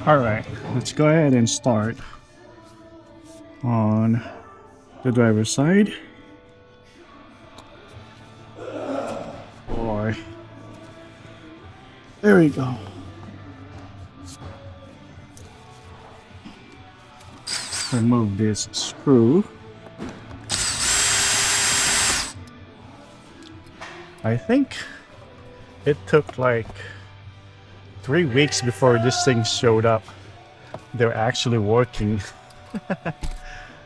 Alright, let's go ahead and start on the driver's side. Boy. There we go. Remove this screw. I think it took like 3 weeks before this thing showed up. They're actually working.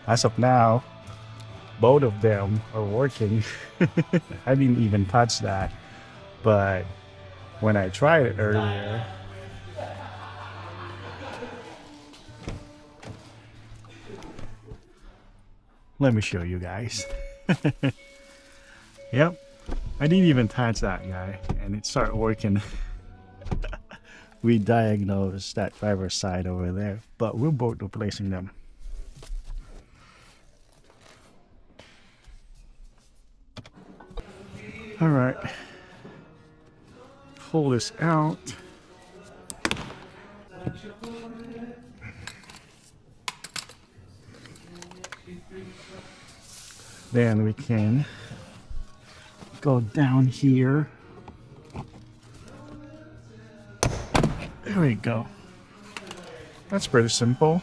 As of now, both of them are working. I didn't even touch that, but when I tried it earlier, let me show you guys. Yep, I didn't even touch that guy and it started working. We diagnosed that driver's side over there, but we're both replacing them. All right, pull this out. Then we can go down here. There we go. That's pretty simple.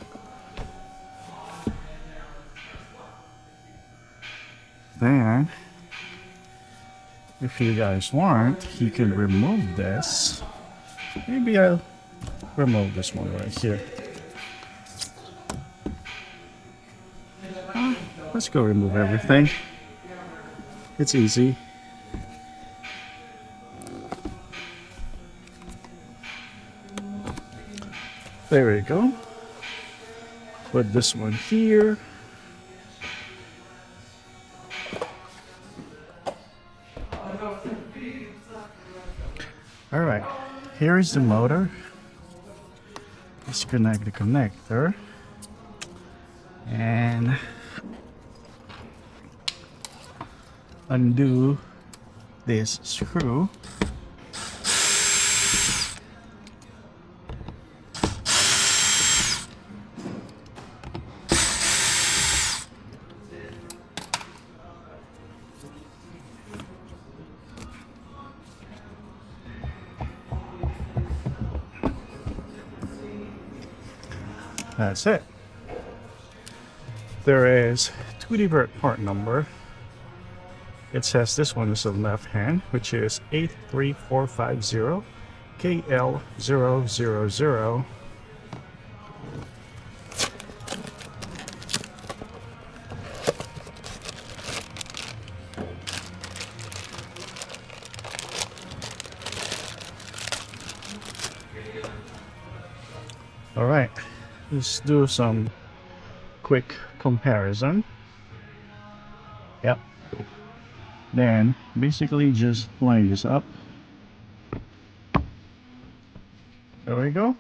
Then, if you guys want, you can remove this. Maybe I'll remove this one right here. Let's go remove everything. It's easy. There we go. Put this one here. Alright, here is the motor. Disconnect the connector. And undo this screw. That's it. There is 2 different part number. It says this one is on the left hand, which is 83450 KL000. All right, let's do some quick comparison. Yep. Then basically just line this up. There we go.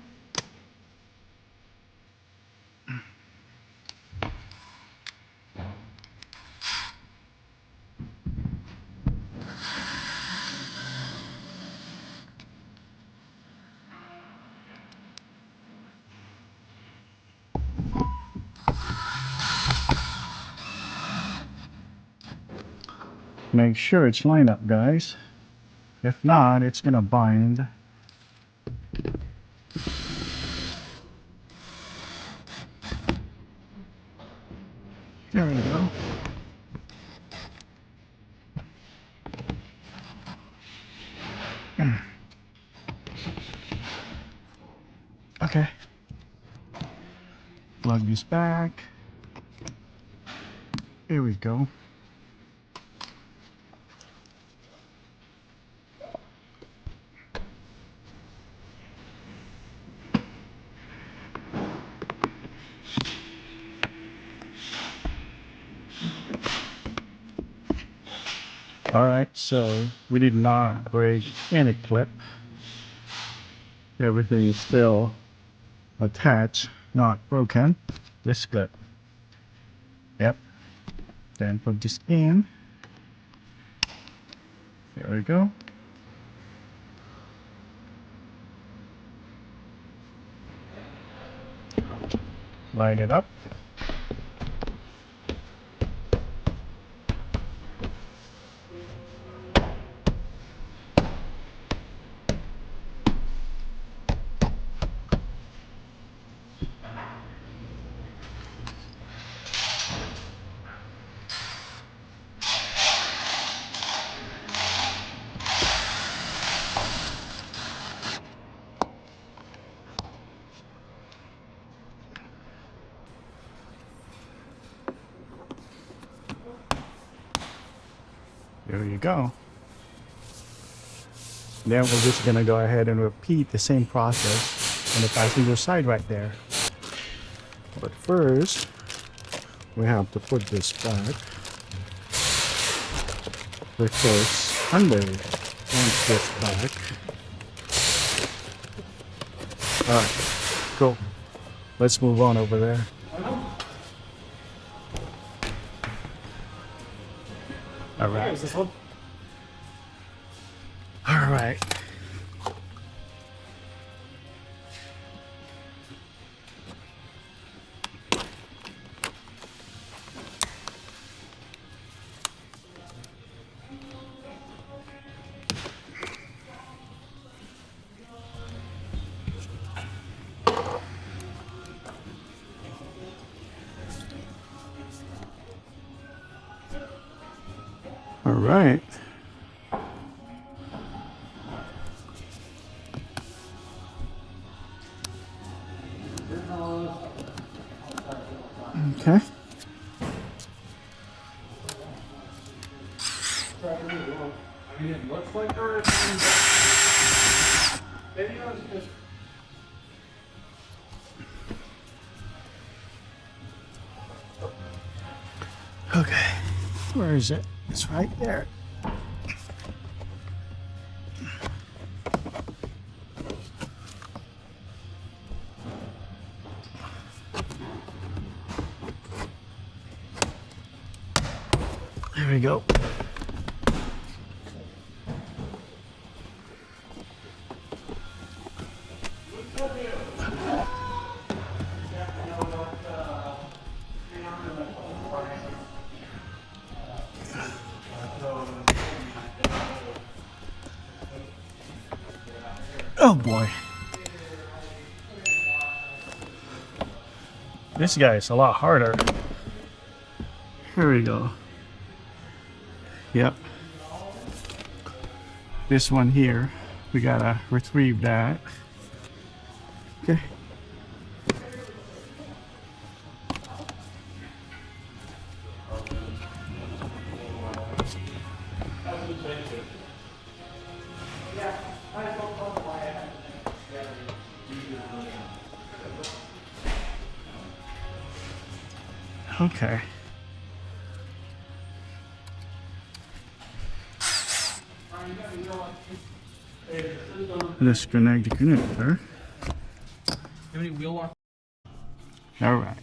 Make sure it's lined up, guys. If not, it's gonna bind. There we go. Okay. Plug this back. Here we go. Alright, so we did not break any clip. Everything is still attached, not broken. This clip. Yep. Then put this in. There we go. Line it up. There you go. Then we're just gonna go ahead and repeat the same process on the passenger side right there. But first, we have to put this back because Hyundai wants this back. Alright, cool. Let's move on over there. Alright. Is this one? Alright. Alright. Okay. I mean, it looks like there is maybe I was just. Okay. Where is it? It's right there. There we go. Oh boy. This guy is a lot harder. Here we go. Yep. This one here, we gotta retrieve that. Okay. Okay. Disconnect the connector. Alright.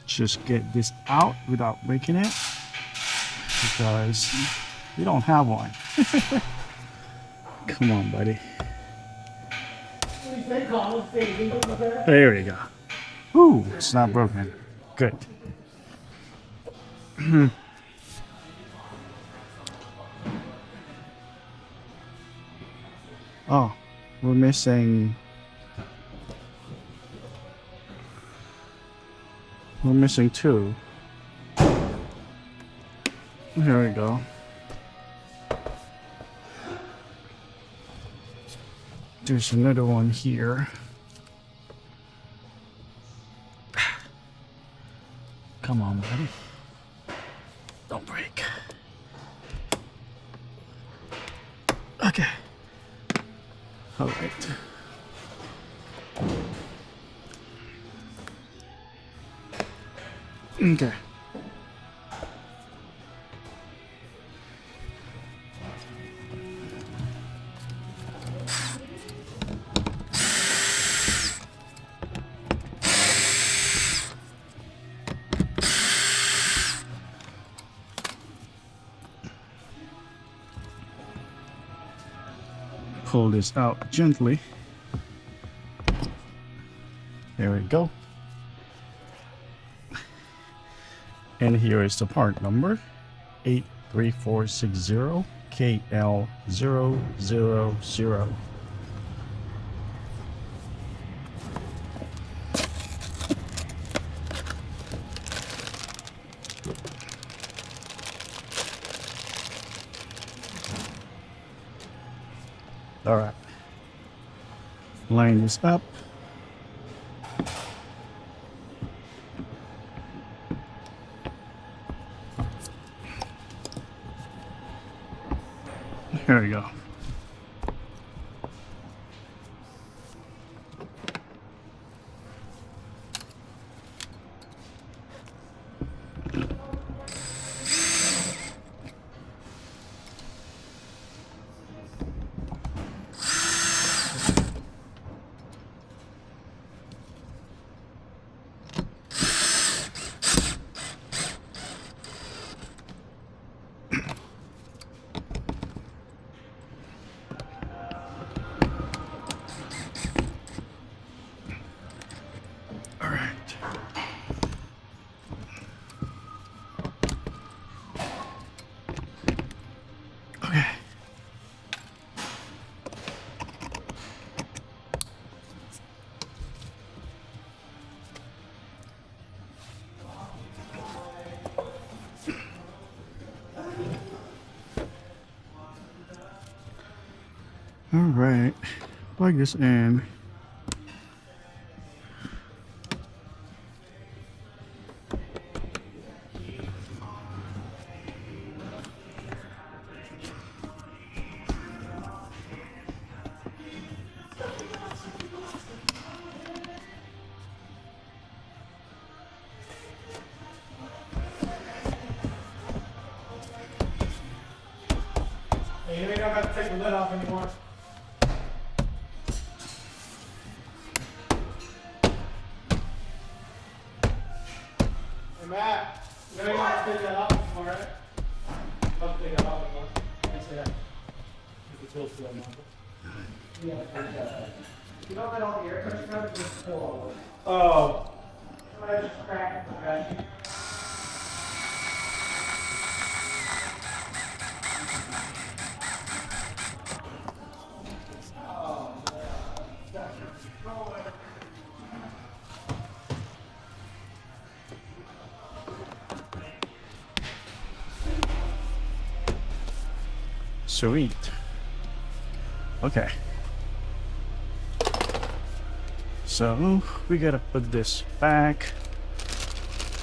Just get this out without breaking it because we don't have one. Come on, buddy. There we go. Ooh, it's not broken. Good. Oh, we're missing. We're missing two. Here we go. There's another one here. Come on, buddy. Don't break. Okay. All right. Okay. Pull this out gently. There we go. And here is the part number 83460 KL000. All right, line this up. Here we go. All right. Okay. All right. Plug this in. Hey, you ain't not got to take the lid off anymore. Hey, Matt, you ain't got to take that off anymore, right? I'll take that off anymore. Can't say that. If it's close to that model. Yeah, you don't let all the air pressure out, just pull all of it. Oh. I just cracked the vacuum. Sweet. Okay. So we gotta put this back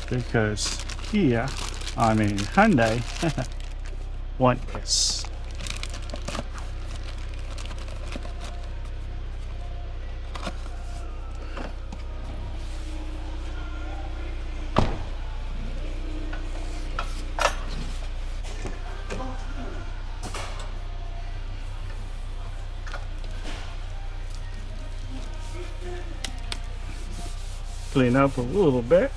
because here, I mean Hyundai, want this. Clean up a little bit.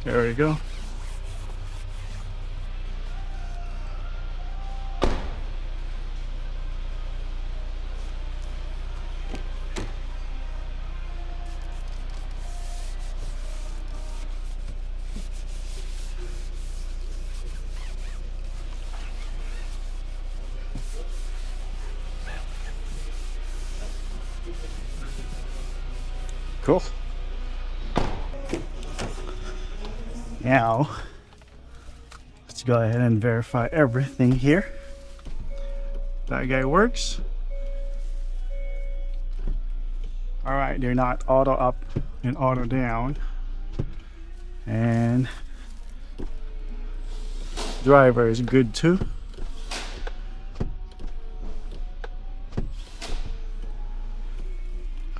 There we go. Cool. Now, let's go ahead and verify everything here. That guy works. All right, they're not auto up and auto down. And driver is good too.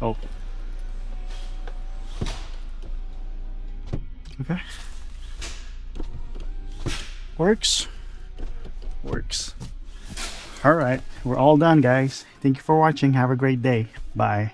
Oh. Okay. Works. All right, we're all done, guys. Thank you for watching. Have a great day. Bye.